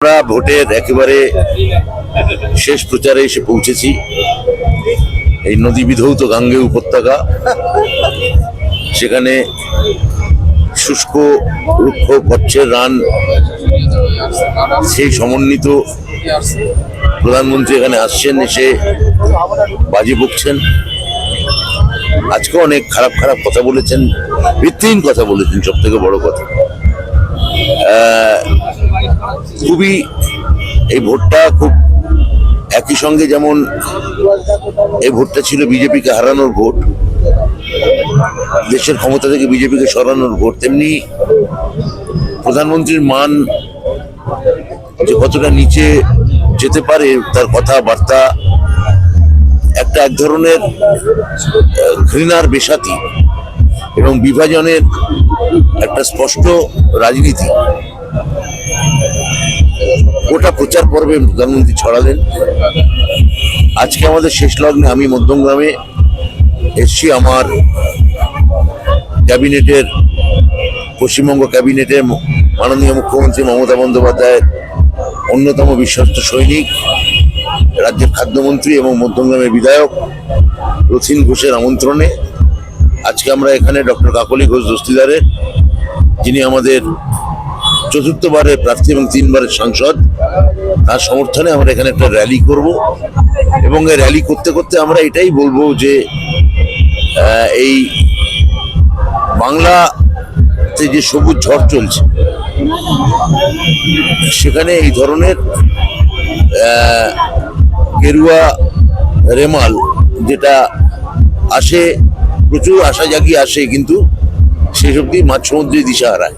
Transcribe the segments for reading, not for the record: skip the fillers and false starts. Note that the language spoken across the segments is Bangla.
আমরা ভোটের একেবারে শেষ প্রচারে এসে পৌঁছেছি। এই নদী বিধৌত গাঙ্গে উপত্যকা, সেখানে শুষ্ক রুক্ষ কচ্ছের রান, সেই সমন্বিত প্রধানমন্ত্রী এখানে আসছেন, এসে বাজি বকছেন। আজকে অনেক খারাপ খারাপ কথা বলেছেন, ভিত্তিহীন কথা বলেছেন। সব থেকে বড় কথা, খুবই এই ভোটটা খুব একই সঙ্গে, যেমন এই ভোটটা ছিল বিজেপিকে হারানোর ভোট, দেশের ক্ষমতা থেকে বিজেপিকে সরানোর ভোট, তেমনি প্রধানমন্ত্রীর মান যে কতটা নিচে যেতে পারে, তার কথাবার্তা একটা এক ধরনের ঘৃণার বেসাতি এবং বিভাজনের একটা স্পষ্ট রাজনীতি গোটা প্রচার পর্বে প্রধানমন্ত্রী ছড়ালেন। আজকে আমাদের শেষ লগ্নে আমি মধ্যমগ্রামে এসছি। আমার ক্যাবিনেটের, পশ্চিমবঙ্গ ক্যাবিনেটের মাননীয় মুখ্যমন্ত্রী মমতা বন্দ্যোপাধ্যায়ের অন্যতম বিশ্বস্ত সৈনিক, রাজ্যের খাদ্যমন্ত্রী এবং মধ্যমগ্রামের বিধায়ক রথীন ঘোষের আমন্ত্রণে আজকে আমরা এখানে ডক্টর কাকলি ঘোষ দস্তিদারের, যিনি আমাদের চতুর্থবারের প্রার্থী এবং 3 বারের সাংসদ, তার সমর্থনে আমরা এখানে একটা র্যালি করব। এবং এই র্যালি করতে করতে আমরা এটাই বলবো যে এই বাংলাতে যে সবুজ ঝড় চলছে, সেখানে এই ধরনের গেরুয়া রেমাল যেটা আসে, প্রচুর আশা জাগিয়ে আসে, কিন্তু সেই সব দিয়ে মাঝ সমুদ্রে দিশা হারায়।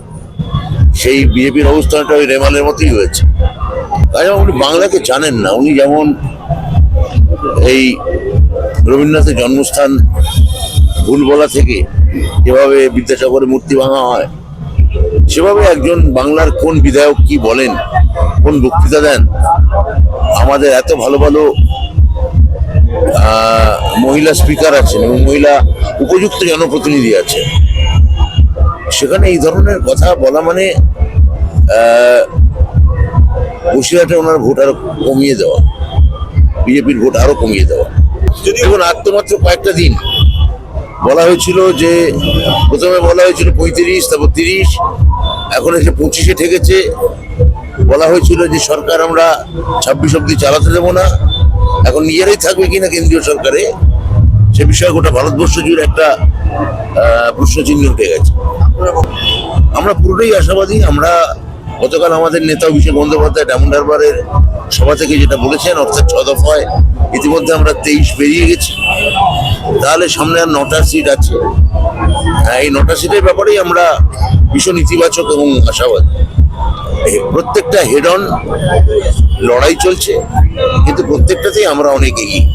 সেই বিজেপির অবস্থানটা ওই রেমালের মতোই হয়েছে। উনি বাংলাকে জানেন না। উনি যেমন এই রবীন্দ্রনাথের জন্মস্থান ভুল বলা থেকে যেভাবে বিদ্যাসাগরের মূর্তি ভাঙা হয়, সেভাবে একজন বাংলার কোন বিধায়ক কি বলেন, কোন বক্তৃতা দেন, আমাদের এত ভালো ভালো মহিলা স্পিকার আছেন এবং মহিলা উপযুক্ত জনপ্রতিনিধি আছে, সেখানে এই ধরনের কথা বলা মানে বসিরহাটে ওনার ভোট আরো কমিয়ে দেওয়া, বিজেপির ভোট আরো কমিয়ে দেওয়া। দেখুন, আর তো মাত্র কয়েকটা দিন বলা হয়েছিল যে, প্রথমে বলা হয়েছিল 35, তারপর 30, এখন এসে 25-এ ঠেকেছে। বলা হয়েছিল যে সরকার আমরা 26 অব্দি চালাতে দেবো না, এখন নিজেরাই থাকবে কিনা কেন্দ্রীয় সরকারে, সে বিষয়ে গোটা ভারতবর্ষ জুড়ে একটা প্রশ্নচিহ্ন উঠে গেছে। আমরা পুরোটাই আশাবাদী। আমরা গতকাল আমাদের নেতা অভিষেক বন্দ্যোপাধ্যায় ডায়মন্ড হারবারের সভা থেকে যেটা বলেছেন, অর্থাৎ 6 দফায় ইতিমধ্যে আমরা 23 পেরিয়ে গেছি, তাহলে সামনে আর 9টা সিট আছে। এই 9টা সিটের ব্যাপারেই আমরা ভীষণ ইতিবাচক এবং আশাবাদী। প্রত্যেকটা হেড অন লড়াই চলছে, কিন্তু প্রত্যেকটাতেই আমরা অনেক এগিয়ে।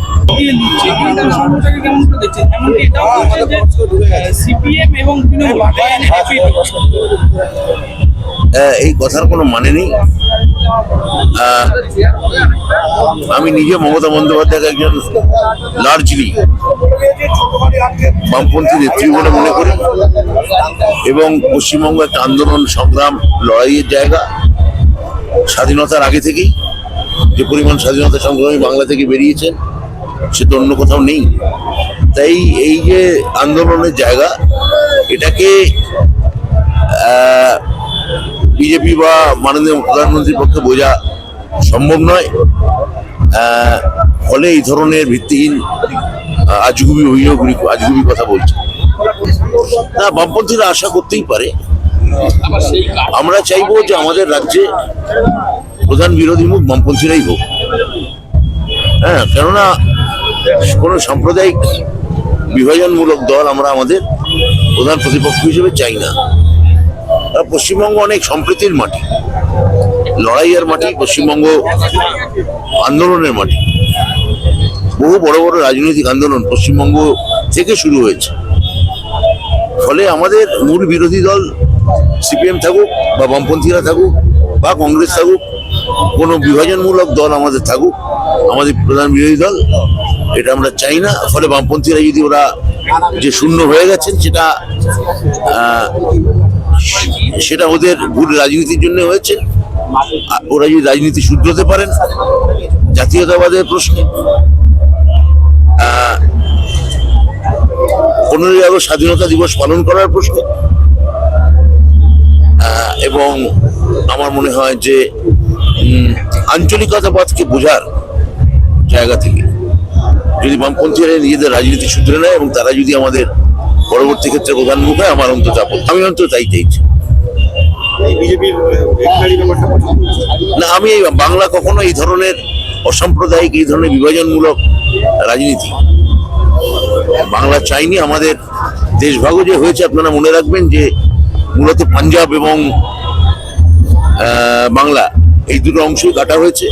এই কথার কোনো মানে নেই। আমি নিজে মমতা বন্দ্যোপাধ্যায়কে একজন লার্জলি বামপন্থী নেত্রী বলে মনে করি, এবং পশ্চিমবঙ্গ একটা আন্দোলন, সংগ্রাম, লড়াইয়ের জায়গা। স্বাধীনতার আগে থেকেই যে পরিমাণ স্বাধীনতা সংগ্রামী বাংলা থেকে বেরিয়েছেন, সে তো অন্য কোথাও নেই। তাই এই যে আন্দোলনের জায়গা, এটাকে বিজেপি বা মাননীয় প্রধানমন্ত্রীর পক্ষে বোঝা সম্ভব নয়। ফলে এই ধরনের ভিত্তিহীন আজগুবি অভিযোগ, আজগুবি কথা বলছে না। বামপন্থীরা আশা করতেই পারে। আমরা চাইবো যে আমাদের রাজ্যে প্রধান বিরোধী মুখ বামপন্থীরাই হোক। কেননা কোনো সাম্প্রদায়িক বিভাজনমূলক দল আমরা আমাদের প্রধান প্রতিপক্ষ হিসেবে চাই না। পশ্চিমবঙ্গ অনেক সম্প্রীতির মাটি, লড়াইয়ের মাটি, পশ্চিমবঙ্গ আন্দোলনের মাটি। বহু বড় বড় রাজনৈতিক আন্দোলন পশ্চিমবঙ্গ থেকে শুরু হয়েছে। ফলে আমাদের মূল বিরোধী দল সিপিএম থাকুক বা বামপন্থীরা থাকুক বা কংগ্রেস থাকুক, কোনো বিভাজনমূলক দল আমাদের থাকুক, আমাদের প্রধান বিরোধী দল, এটা আমরা চাই না। ফলে বামপন্থীরা যদি ওরা যে শূন্য হয়ে গেছেন, সেটা ওদের ভুল রাজনীতির জন্য হয়েছে। ওরা যদি রাজনীতি শুধরোতে পারেন, জাতীয়তাবাদের প্রশ্নে 15ই আগস্ট স্বাধীনতা দিবস পালন করার প্রশ্নে, এবং আমার মনে হয় যে আঞ্চলিকতাবাদকে বোঝার জায়গা থেকে যদি বামপন্থীরা নিজেদের রাজনীতি শুধরে নেয় এবং তারা যদি আমাদের পরবর্তী ক্ষেত্রে প্রধানমুখ হয়, আমার অন্তত আমি অন্তত তাই চাইছি। না, আমি বাংলা কখনো এই ধরনের অসাম্প্রদায়িক, এই ধরনের বিভাজনমূলক রাজনীতি বাংলা চাইনি। আমাদের দেশভাগও যে হয়েছে, আপনারা মনে রাখবেন যে মূলত পাঞ্জাব এবং বাংলা এই দুটো অংশই কাটা হয়েছে।